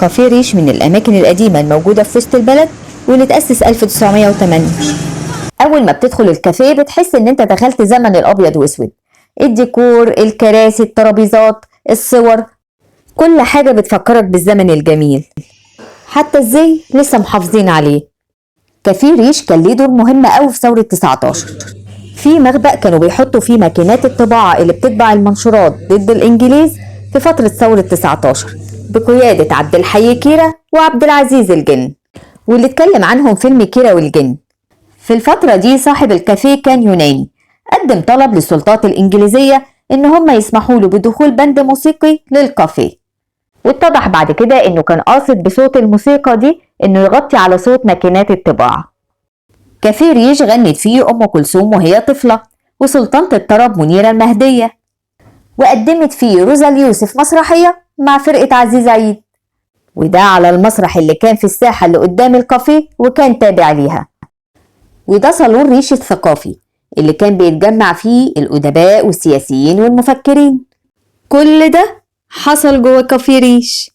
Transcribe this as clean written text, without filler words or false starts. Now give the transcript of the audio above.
كافيه ريش من الأماكن القديمة الموجودة في وسط البلد، واللي تأسس 1908. أول ما بتدخل الكافيه بتحس إن أنت دخلت زمن الأبيض وأسود. الديكور، الكراسي، الترابيزات، الصور، كل حاجة بتفكرك بالزمن الجميل، حتى الزي لسه محافظين عليه. كافيه ريش كان ليه دور مهم قوي في ثورة 19. في مخبأ كانوا بيحطوا فيه ماكينات الطباعة اللي بتطبع المنشورات ضد الإنجليز في فترة ثورة 19 بقيادة عبد الحي كيرة وعبد العزيز الجن، واللي اتكلم عنهم فيلم كيرة والجن. في الفترة دي صاحب الكافيه كان يوناني، قدم طلب للسلطات الإنجليزية إن هم يسمحوا له بدخول بند موسيقي للكافيه، واتضح بعد كده إنه كان قاصد بصوت الموسيقى دي إنه يغطي على صوت ماكينات الطباعة. كافيه ريش غنت فيه أم كلثوم وهي طفلة، وسلطنة الطرب منيرة المهدية، وقدمت فيه روزا اليوسف مسرحية مع فرقة عزيز عيد، وده على المسرح اللي كان في الساحة اللي قدام الكافيه وكان تابع ليها. وده صالون ريش الثقافي اللي كان بيتجمع فيه الأدباء والسياسيين والمفكرين. كل ده حصل جوه كافيه ريش.